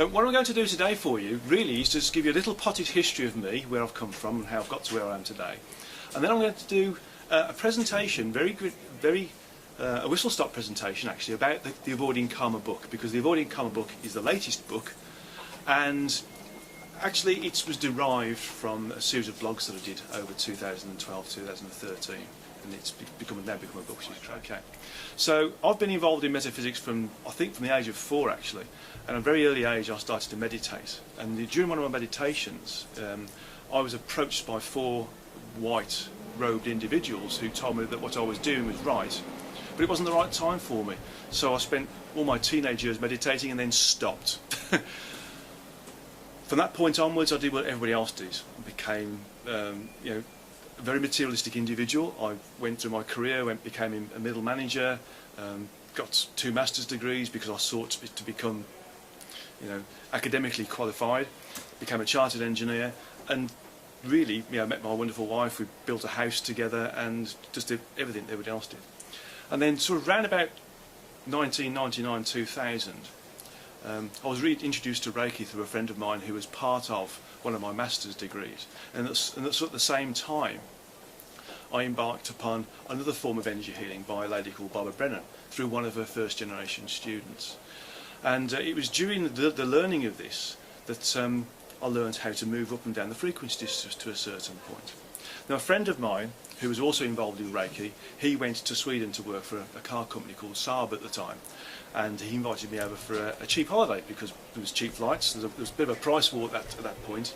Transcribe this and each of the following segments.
What I'm going to do today for you really is just give you a little potted history of me, where I've come from and how I've got to where I am today. And then I'm going to do a presentation, a whistle-stop presentation actually, about the Avoiding Karma book, because the Avoiding Karma book is the latest book, and actually it was derived from a series of blogs that I did over 2012-2013, and it's now become a book, which is okay. So I've been involved in metaphysics from the age of 4 actually, and at a very early age I started to meditate, and during one of my meditations I was approached by 4 white robed individuals who told me that what I was doing was right, but it wasn't the right time for me. So I spent all my teenage years meditating and then stopped. From that point onwards I did what everybody else did. I became a very materialistic individual. I went through my career, became a middle manager, got 2 master's degrees because I sought to become academically qualified, became a chartered engineer, and really met my wonderful wife. We built a house together and just did everything everybody else did. And then sort of round about 1999-2000 I was introduced to Reiki through a friend of mine who was part of one of my master's degrees, and that's at the same time I embarked upon another form of energy healing by a lady called Barbara Brennan through one of her first generation students. And it was during the learning of this that I learned how to move up and down the frequency to a certain point. Now, a friend of mine who was also involved in Reiki, he went to Sweden to work for a car company called Saab at the time, and he invited me over for a cheap holiday because there was cheap flights. There was a bit of a price war at that point,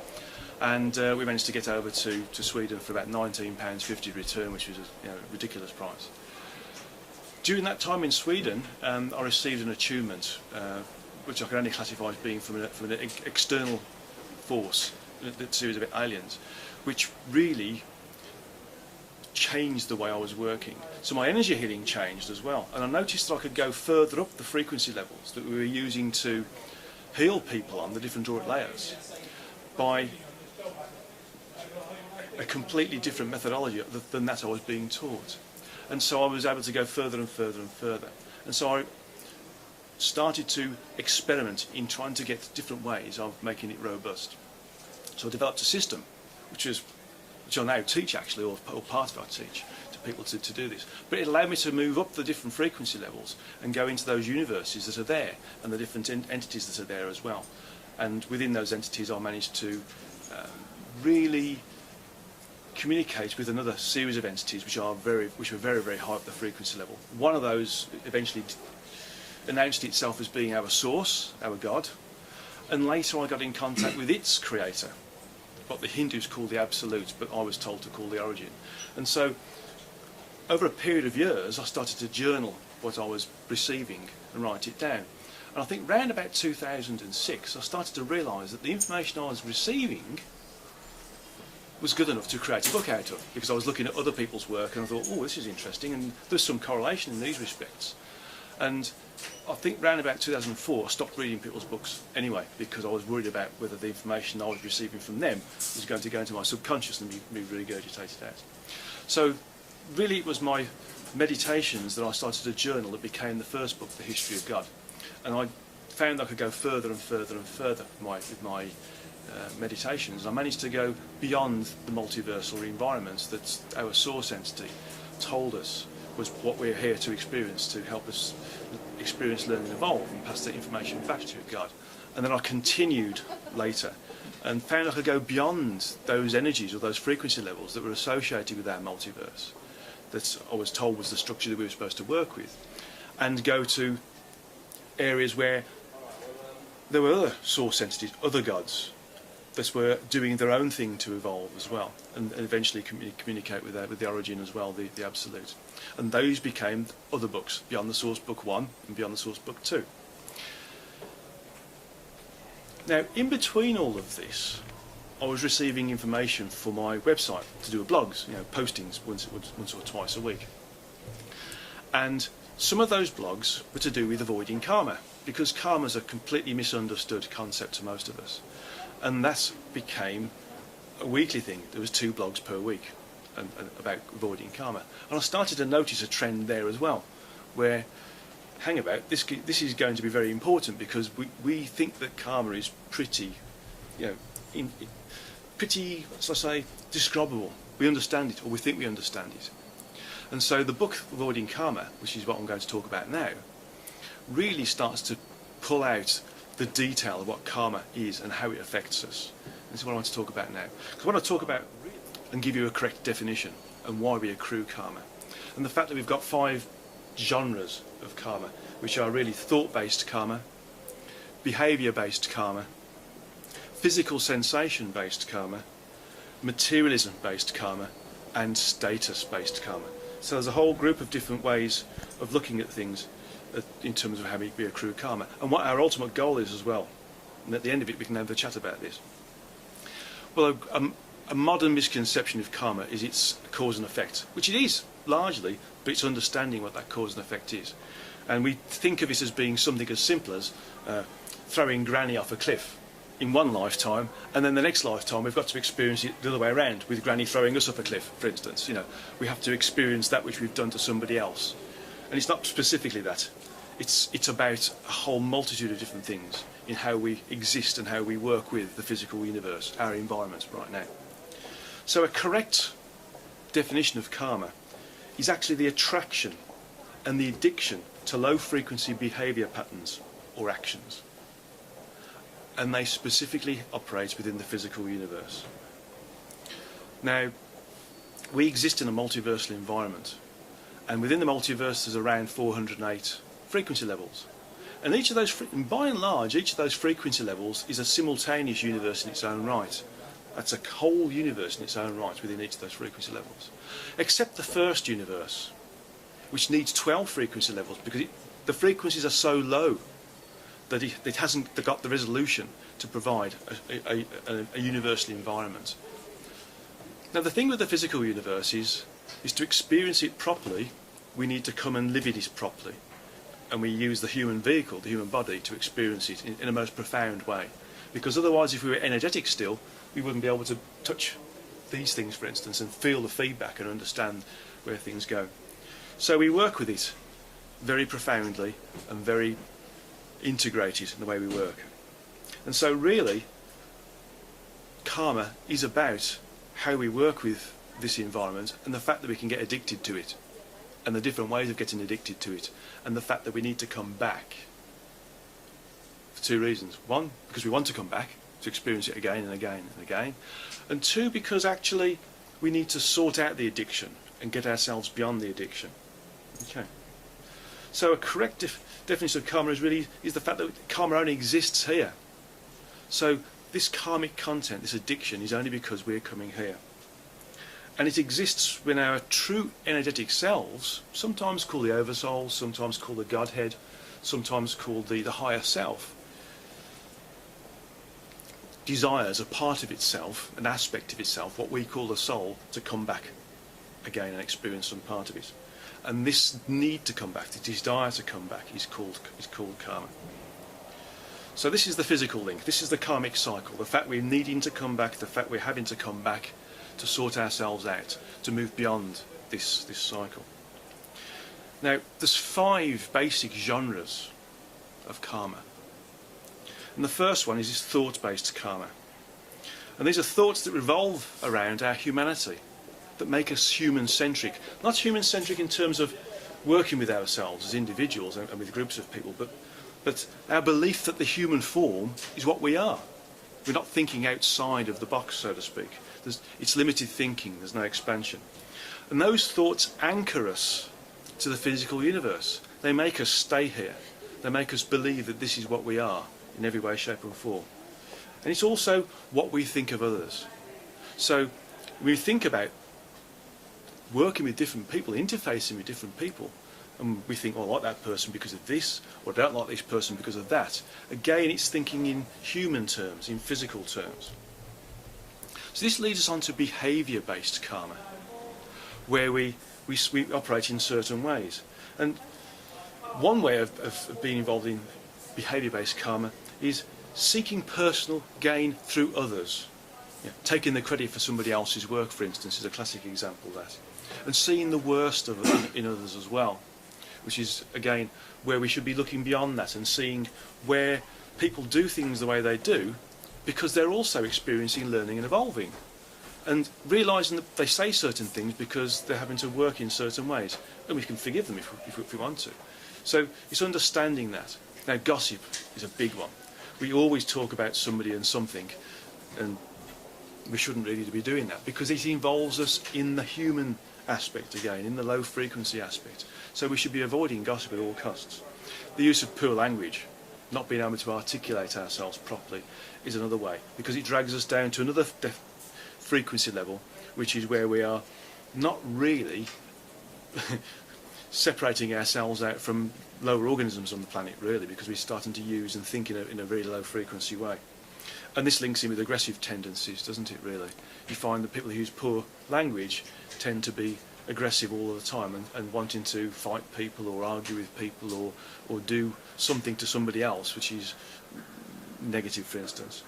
and we managed to get over to Sweden for about £19.50 return, which was a ridiculous price. During that time in Sweden, I received an attunement, which I can only classify as being from an external force, a series of aliens, which really changed the way I was working. So my energy healing changed as well, and I noticed that I could go further up the frequency levels that we were using to heal people on the different auric layers by a completely different methodology than that I was being taught. And so I was able to go further and further and further. And so I started to experiment in trying to get different ways of making it robust. So I developed a system, which I now teach actually, or part of it I teach to people to do this. But it allowed me to move up the different frequency levels and go into those universes that are there and the different entities that are there as well. And within those entities I managed to really communicate with another series of entities which were very, very high up the frequency level. One of those eventually announced itself as being our source, our God, and later I got in contact with its creator, what the Hindus call the Absolute, but I was told to call the Origin. And so over a period of years I started to journal what I was receiving and write it down. And I think round about 2006 I started to realise that the information I was receiving was good enough to create a book out of, because I was looking at other people's work and I thought, oh, this is interesting, and there's some correlation in these respects. And I think round about 2004 I stopped reading people's books anyway, because I was worried about whether the information I was receiving from them was going to go into my subconscious and be regurgitated out. So really it was my meditations that I started to journal that became the first book, The History of God. And I found I could go further and further and further with my meditations. I managed to go beyond the multiversal environments that our source entity told us was what we're here to experience, to help us experience, learn and evolve, and pass that information back to God. And then I continued later and found I could go beyond those energies or those frequency levels that were associated with our multiverse, that I was told was the structure that we were supposed to work with, and go to areas where there were other source entities, other gods, that were doing their own thing to evolve as well, and eventually communicate with the Origin as well, the Absolute. And those became other books, Beyond the Source Book 1 and Beyond the Source Book 2. Now, in between all of this, I was receiving information for my website to do blogs, postings once or twice a week. And some of those blogs were to do with avoiding karma, because karma is a completely misunderstood concept to most of us. And that became a weekly thing. There was 2 blogs per week about avoiding karma. And I started to notice a trend there as well, where hang about, this is going to be very important, because we think that karma is pretty, you know, pretty, let's say, describable. We understand it, or we think we understand it. And so the book Avoiding Karma, which is what I'm going to talk about now, really starts to pull out the detail of what karma is and how it affects us. This is what I want to talk about now. Because I want to talk about and give you a correct definition and why we accrue karma. And the fact that we've got 5 genres of karma, which are really thought-based karma, behaviour-based karma, physical sensation-based karma, materialism-based karma, and status-based karma. So there's a whole group of different ways of looking at things in terms of how we accrue karma, and what our ultimate goal is as well. And at the end of it we can have a chat about this. Well, a modern misconception of karma is its cause and effect, which it is largely, but it's understanding what that cause and effect is. And we think of it as being something as simple as throwing Granny off a cliff in one lifetime, and then the next lifetime we've got to experience it the other way around, with Granny throwing us off a cliff, for instance. You know, we have to experience that which we've done to somebody else. And it's not specifically that. It's about a whole multitude of different things in how we exist and how we work with the physical universe, our environment right now. So a correct definition of karma is actually the attraction and the addiction to low frequency behaviour patterns or actions. And they specifically operate within the physical universe. Now, we exist in a multiversal environment, and within the multiverse there's around 408 frequency levels. And each of those, by and large, each of those frequency levels is a simultaneous universe in its own right. That's a whole universe in its own right within each of those frequency levels. Except the first universe, which needs 12 frequency levels, because the frequencies are so low that it hasn't got the resolution to provide a universal environment. Now the thing with the physical universe is to experience it properly, we need to come and live in it properly. And we use the human vehicle, the human body, to experience it in a most profound way. Because otherwise, if we were energetic still, we wouldn't be able to touch these things, for instance, and feel the feedback and understand where things go. So we work with it very profoundly and very integrated in the way we work. And so really, karma is about how we work with this environment, and the fact that we can get addicted to it, and the different ways of getting addicted to it, and the fact that we need to come back for 2 reasons. 1, because we want to come back to experience it again and again and again, and 2, because actually we need to sort out the addiction and get ourselves beyond the addiction. Okay. So a correct definition of karma is the fact that karma only exists here. So this karmic content, this addiction, is only because we're coming here. And it exists when our true energetic selves, sometimes called the Oversoul, sometimes called the Godhead, sometimes called the higher self, desires a part of itself, an aspect of itself, what we call the soul, to come back again and experience some part of it. And this need to come back, the desire to come back, is called karma. So this is the physical link, this is the karmic cycle, the fact we're needing to come back, the fact we're having to come back to sort ourselves out, to move beyond this cycle. Now, there's 5 basic genres of karma. And the first one is this thought-based karma. And these are thoughts that revolve around our humanity, that make us human-centric. Not human-centric in terms of working with ourselves as individuals and with groups of people, but our belief that the human form is what we are. We're not thinking outside of the box, so to speak. It's limited thinking, there's no expansion. And those thoughts anchor us to the physical universe. They make us stay here. They make us believe that this is what we are in every way, shape and form. And it's also what we think of others. So when we think about working with different people, interfacing with different people, and we think, oh, I like that person because of this, or I don't like this person because of that. Again, it's thinking in human terms, in physical terms. So this leads us on to behaviour-based karma, where we operate in certain ways. And one way of being involved in behaviour-based karma is seeking personal gain through others. Yeah, taking the credit for somebody else's work, for instance, is a classic example of that. And seeing the worst of in others as well, which is again where we should be looking beyond that and seeing where people do things the way they do because they're also experiencing, learning and evolving, and realising that they say certain things because they're having to work in certain ways, and we can forgive them if we want to. So it's understanding that. Now gossip is a big one. We always talk about somebody and something, and we shouldn't really be doing that because it involves us in the human aspect again, in the low frequency aspect. So we should be avoiding gossip at all costs. The use of poor language, not being able to articulate ourselves properly, is another way, because it drags us down to another frequency level, which is where we are not really separating ourselves out from lower organisms on the planet, really, because we're starting to use and think in a very low frequency way. And this links in with aggressive tendencies, doesn't it, really? You find that people who use poor language tend to be aggressive all the time and wanting to fight people or argue with people or do something to somebody else which is negative, for instance.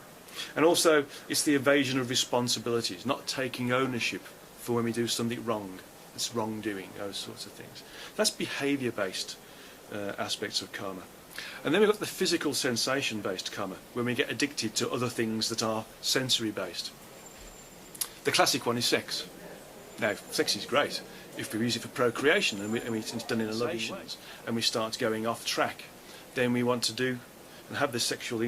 And also it's the evasion of responsibilities, not taking ownership for when we do something wrong. It's wrongdoing, those sorts of things. That's behaviour based aspects of karma. And then we've got the physical sensation based karma, when we get addicted to other things that are sensory based. The classic one is sex. Now, sex is great if we use it for procreation and it's done in a loving way, and we start going off track. Then we want to do and have this sexual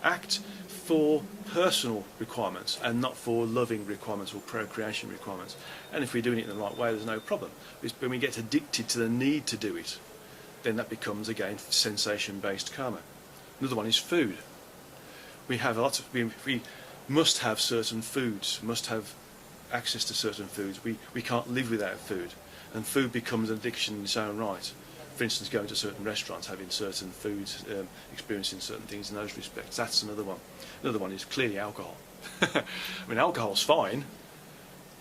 act for personal requirements and not for loving requirements or procreation requirements. And if we're doing it in the right way, there's no problem. It's when we get addicted to the need to do it, then that becomes again sensation-based karma. Another one is food. We have a lot of, we must have certain foods, must have access to certain foods. We can't live without food, and food becomes an addiction in its own right. For instance, going to certain restaurants, having certain foods, experiencing certain things in those respects. That's another one. Another one is clearly alcohol. I mean, alcohol's fine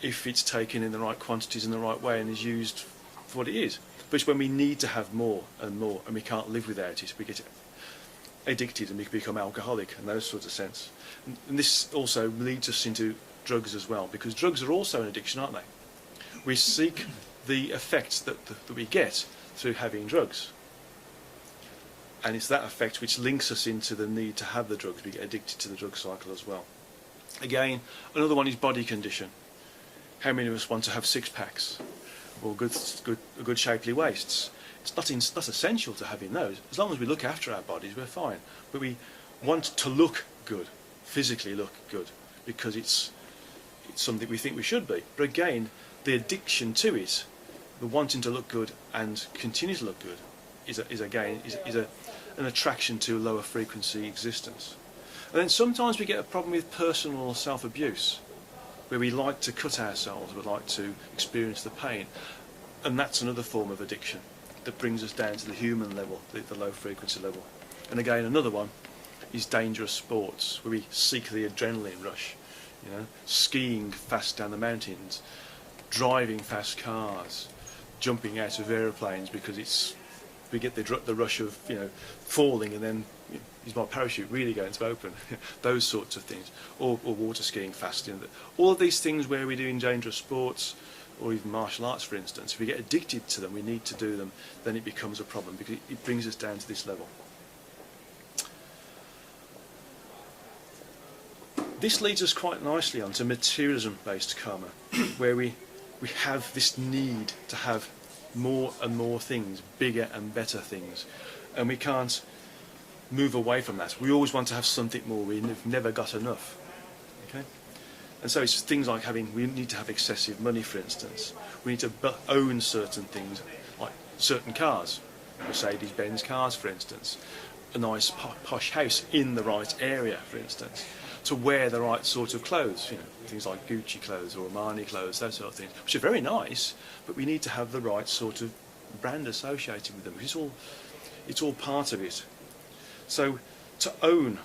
if it's taken in the right quantities in the right way and is used for what it is. But it's when we need to have more and more and we can't live without it, we get addicted and we become alcoholic and those sorts of sense. And this also leads us into drugs as well, because drugs are also an addiction, aren't they? We seek the effects that we get through having drugs, and it's that effect which links us into the need to have the drugs. We get addicted to the drug cycle as well. Again, another one is body condition. How many of us want to have six packs or good shapely waists? It's not essential to having those. As long as we look after our bodies, we're fine. But we want to look good, physically look good, because it's something we think we should be. But again, the addiction to it, the wanting to look good and continue to look good, is an attraction to lower frequency existence. And then sometimes we get a problem with personal self-abuse, where we like to cut ourselves, we like to experience the pain, and that's another form of addiction that brings us down to the human level, the low frequency level. And again, another one is dangerous sports, where we seek the adrenaline rush, you know, skiing fast down the mountains, driving fast cars, jumping out of aeroplanes because we get the rush of, you know, falling and then, you know, is my parachute really going to open? Those sorts of things, or water skiing fast. You know, all of these things where we're doing dangerous sports, or even martial arts, for instance. If we get addicted to them, we need to do them, then it becomes a problem because it brings us down to this level. This leads us quite nicely onto materialism-based karma, where we have this need to have more and more things, bigger and better things, and we can't move away from that. We always want to have something more. We've never got enough. Okay, and so it's things like we need to have excessive money, for instance. We need to own certain things, like certain cars, Mercedes-Benz cars, for instance, a nice posh house in the right area, for instance, to wear the right sort of clothes, you know, things like Gucci clothes or Armani clothes, those sort of things, which are very nice, but we need to have the right sort of brand associated with them. It's all part of it. So to own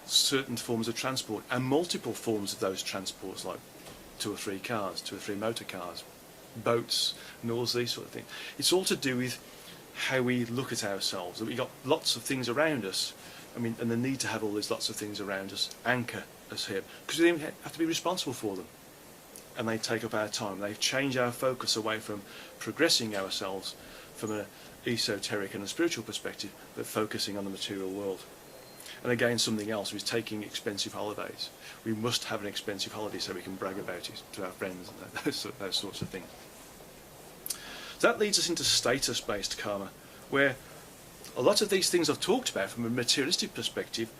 certain forms of transport and multiple forms of those transports, like 2 or 3 cars, 2 or 3 motor cars, boats, and all these sort of things, it's all to do with how we look at ourselves, that we've got lots of things around us. I mean, and the need to have all these lots of things around us anchor us here, because we then have to be responsible for them, and they take up our time. They change our focus away from progressing ourselves from esoteric and a spiritual perspective, but focusing on the material world. And again, something else is taking expensive holidays. We must have an expensive holiday so we can brag about it to our friends and those sorts of things. So that leads us into status-based karma, where a lot of these things I've talked about from a materialistic perspective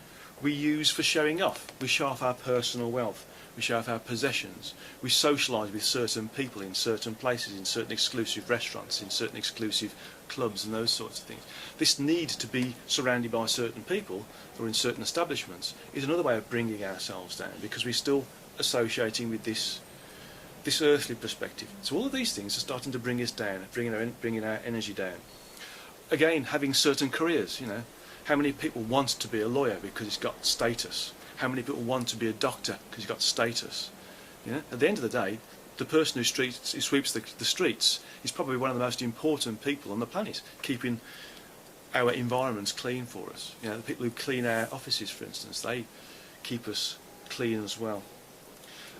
we use for showing off. We show off our personal wealth, we show off our possessions, we socialise with certain people in certain places, in certain exclusive restaurants, in certain exclusive clubs and those sorts of things. This need to be surrounded by certain people or in certain establishments is another way of bringing ourselves down, because we're still associating with this earthly perspective. So all of these things are starting to bring us down, bringing our energy down. Again, having certain careers, you know, how many people want to be a lawyer because it's got status? How many people want to be a doctor because it's got status? You know, at the end of the day, the person who sweeps the streets is probably one of the most important people on the planet, keeping our environments clean for us. You know, the people who clean our offices, for instance, they keep us clean as well.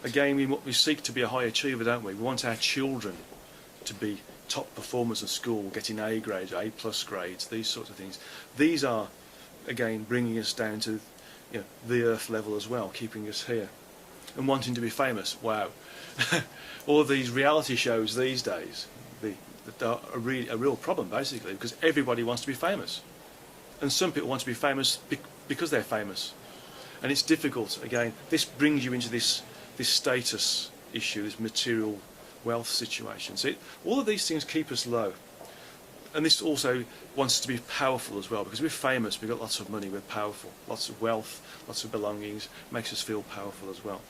Again, we seek to be a high achiever, don't we? We want our children to be top performers at school, getting A grades, A+ grades, these sorts of things. These are, again, bringing us down to, you know, the earth level as well, keeping us here. And wanting to be famous, wow. All of these reality shows these days, are a real problem, basically, because everybody wants to be famous. And some people want to be famous because they're famous. And it's difficult, again, this brings you into this status issue, this material wealth situation. So all of these things keep us low. And this also wants us to be powerful as well, because we're famous, we've got lots of money, we're powerful, lots of wealth, lots of belongings, makes us feel powerful as well.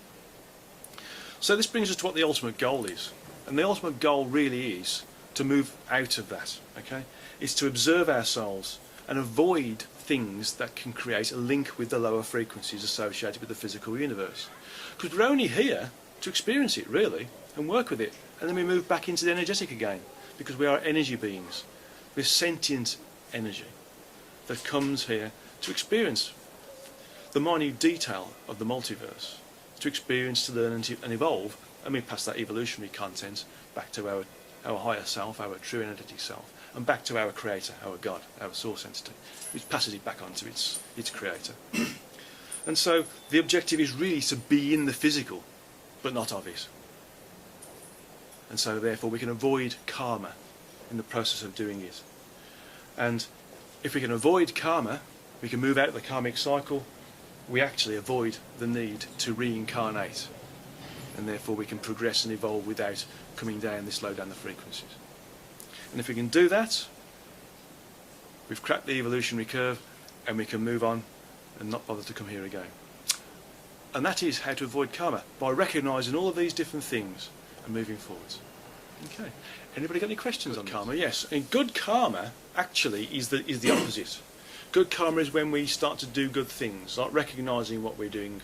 So this brings us to what the ultimate goal is. And the ultimate goal really is to move out of that, okay? It's to observe ourselves and avoid things that can create a link with the lower frequencies associated with the physical universe. Because we're only here to experience it, really, and work with it. And then we move back into the energetic again, because we are energy beings. We're sentient energy that comes here to experience the minute detail of the multiverse, to experience, to learn and evolve, and we pass that evolutionary content back to our higher self, our true energetic self, and back to our creator, our God, our source entity, which passes it back onto its creator. And so the objective is really to be in the physical, but not of it. And so therefore we can avoid karma in the process of doing it. And if we can avoid karma, we can move out of the karmic cycle, we actually avoid the need to reincarnate. And therefore we can progress and evolve without coming down this low down the frequencies. And if we can do that, we've cracked the evolutionary curve and we can move on and not bother to come here again. And that is how to avoid karma, by recognising all of these different things and moving forwards. Okay. Anybody got any questions on karma? Yes. And good karma actually is the opposite. Good karma is when we start to do good things, like recognising what we're doing.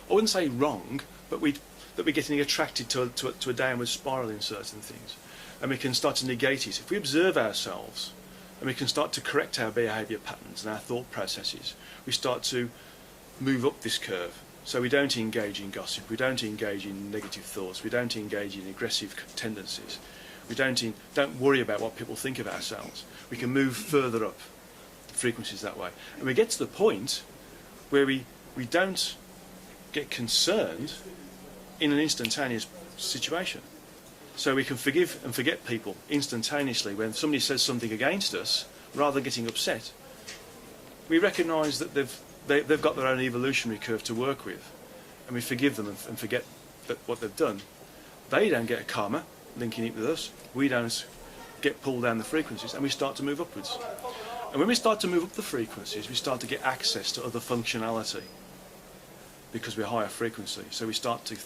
I wouldn't say wrong, but that we're getting attracted to a downward spiral in certain things, and we can start to negate it. If we observe ourselves, and we can start to correct our behaviour patterns and our thought processes, we start to move up this curve. So we don't engage in gossip, we don't engage in negative thoughts, we don't engage in aggressive tendencies, we don't worry about what people think of ourselves. We can move further up the frequencies that way. And we get to the point where we don't get concerned in an instantaneous situation. So we can forgive and forget people instantaneously when somebody says something against us, rather than getting upset. We recognise that they've got their own evolutionary curve to work with, and we forgive them and forget what they've done. They don't get a karma linking it with us, we don't get pulled down the frequencies, and we start to move upwards. And when we start to move up the frequencies, we start to get access to other functionality, because we're higher frequency. So we start to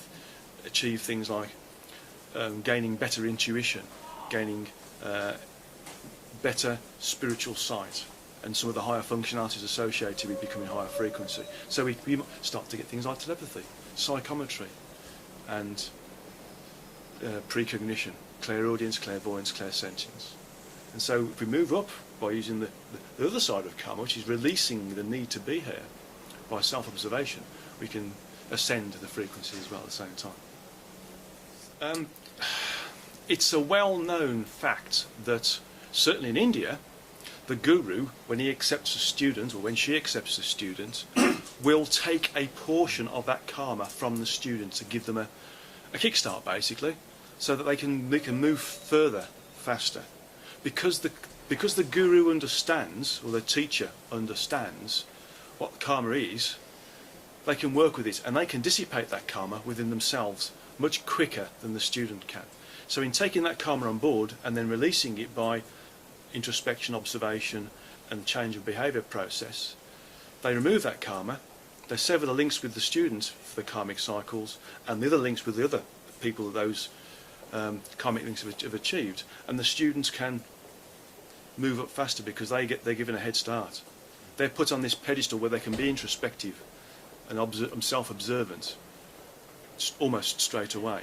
achieve things like gaining better intuition, gaining better spiritual sight, and some of the higher functionalities associated with becoming higher frequency. So we start to get things like telepathy, psychometry, and precognition, clairaudience, clairvoyance, clairsentience. And so if we move up by using the other side of karma, which is releasing the need to be here by self-observation, we can ascend the frequency as well at the same time. It's a well-known fact that Certainly in India, the guru, when he accepts a student, or when she accepts a student, will take a portion of that karma from the student to give them a kickstart, basically, so that they can move further, faster. Because the guru understands, or the teacher understands, what karma is, they can work with it, and they can dissipate that karma within themselves much quicker than the student can. So in taking that karma on board and then releasing it by introspection, observation and change of behaviour process, they remove that karma, they sever the links with the student for the karmic cycles and the other links with the other people that those karmic links have achieved, and the students can move up faster because they're given a head start. They're put on this pedestal where they can be introspective and self-observant almost straight away,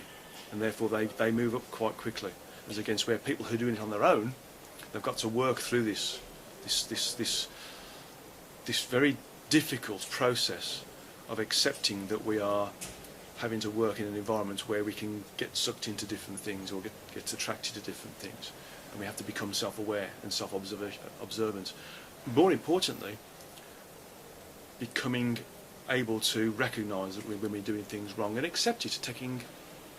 and therefore they move up quite quickly, as against where people who are doing it on their own, they've got to work through this very difficult process of accepting that we are having to work in an environment where we can get sucked into different things or get attracted to different things, and we have to become self-aware and self-observant. More importantly, becoming able to recognise that when we're doing things wrong and accept it, taking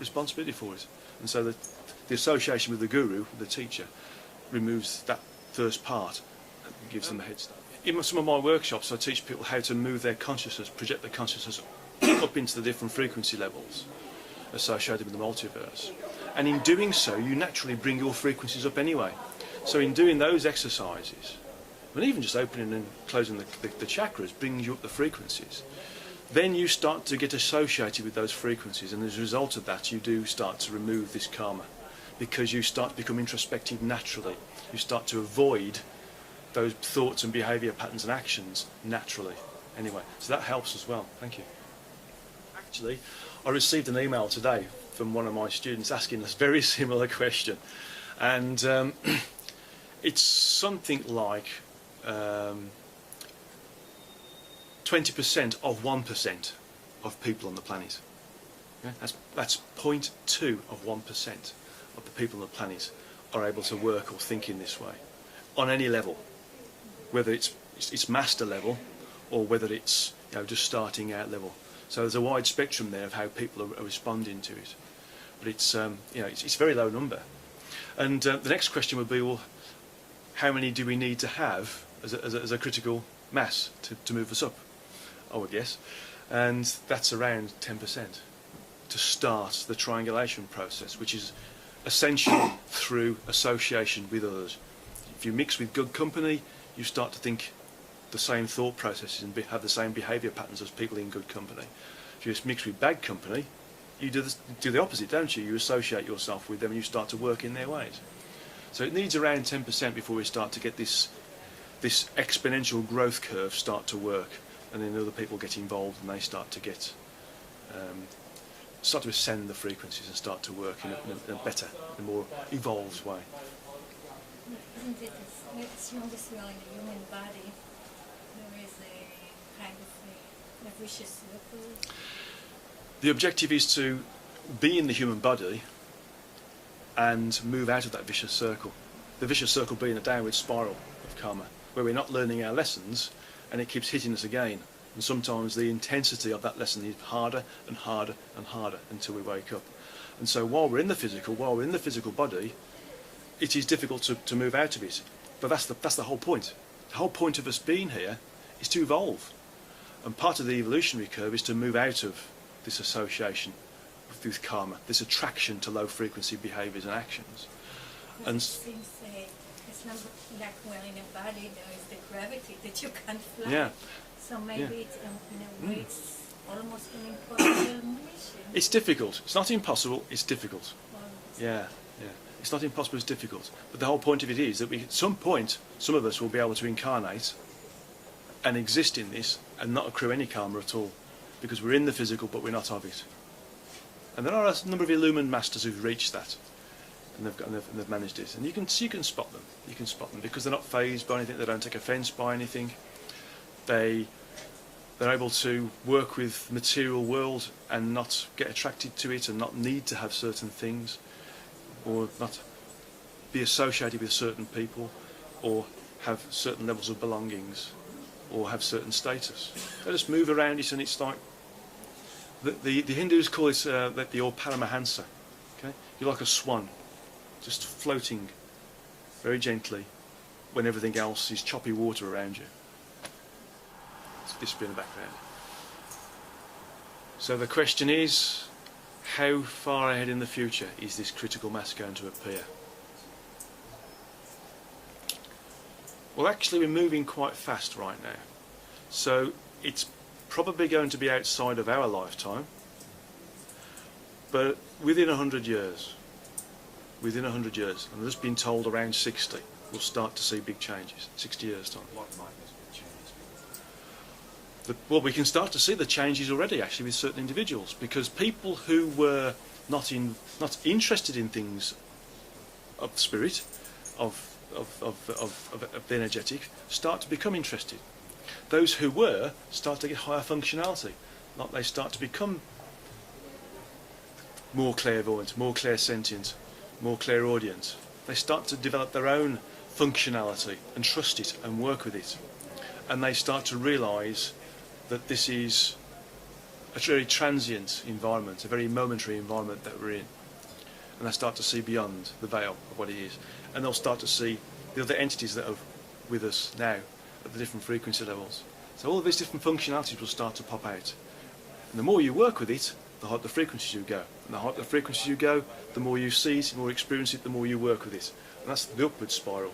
responsibility for it. And so the association with the guru, the teacher, removes that first part and gives them a head start. In some of my workshops, I teach people how to move their consciousness, project their consciousness up into the different frequency levels associated with the multiverse. And in doing so, you naturally bring your frequencies up anyway. So in doing those exercises, and even just opening and closing the chakras brings you up the frequencies, then you start to get associated with those frequencies, and as a result of that you do start to remove this karma, because you start to become introspective naturally. You start to avoid those thoughts and behaviour patterns and actions naturally anyway. So that helps as well. Thank you. Actually, I received an email today from one of my students asking this very similar question, and it's something like 20% of 1% of people on the planet. Yeah? That's 0.2 of 1% of the people on the planet are able to work or think in this way on any level, whether it's master level or whether it's just starting out level. So there's a wide spectrum there of how people are responding to it, but it's it's a very low number. And the next question would be, well, how many do we need to have as a critical mass to move us up, I would guess, and that's around 10% to start the triangulation process, which is essential through association with others. If you mix with good company, you start to think the same thought processes and have the same behaviour patterns as people in good company. If you just mix with bad company, you do the opposite, don't you? You associate yourself with them and you start to work in their ways. So it needs around 10% before we start to get this exponential growth curve start to work, and then other people get involved and they start to get start to ascend the frequencies and start to work in a better, a more evolved way. Isn't it as strong as well in the human body? There is a kind of a vicious circle. The objective is to be in the human body and move out of that vicious circle. The vicious circle being a downward spiral of karma, where we're not learning our lessons and it keeps hitting us again. And sometimes the intensity of that lesson is harder and harder and harder until we wake up. And so while we're in the physical body, it is difficult to move out of it. But that's the whole point. The whole point of us being here is to evolve. And part of the evolutionary curve is to move out of this association with karma, this attraction to low frequency behaviours and actions. And it seems it's not like we're in a body, there is the gravity that you can't fly. Yeah. So maybe it's, in a way it's almost an impossible mission. It's difficult. It's not impossible, it's difficult. Well, Yeah. It's not impossible, it's difficult. But the whole point of it is that at some point, some of us will be able to incarnate and exist in this and not accrue any karma at all, because we're in the physical but we're not of it. And there are a number of illumined masters who've reached that, and they've managed it. And you can spot them. You can spot them because they're not fazed by anything. They don't take offence by anything. They're able to work with the material world and not get attracted to it and not need to have certain things, or not be associated with certain people, or have certain levels of belongings, or have certain status. They just move around it, and it's like the Hindus call it the Paramahansa. Okay, you're like a swan, just floating very gently when everything else is choppy water around you. So this will be in the background. So the question is, how far ahead in the future is this critical mass going to appear? Well, actually we're moving quite fast right now. So it's probably going to be outside of our lifetime, but within 100 years, and I've just been told around 60, we'll start to see big changes. 60 years time. What might those big changes be? Well, we can start to see the changes already, actually, with certain individuals, because people who were not interested in things of spirit, of the energetic, start to become interested. Those who were start to get higher functionality, like they start to become more clairvoyant, more clairsentient, more clairaudient. They start to develop their own functionality and trust it and work with it, and they start to realise that this is a very transient environment, a very momentary environment that we're in, and they start to see beyond the veil of what it is, and they'll start to see the other entities that are with us now at the different frequency levels. So all of these different functionalities will start to pop out, and the more you work with it, the higher the frequencies you go, and the higher the frequencies you go, the more you see it, the more you experience it, the more you work with it, and that's the upward spiral.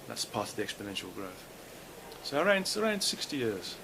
That's part of the exponential growth. So around 60 years.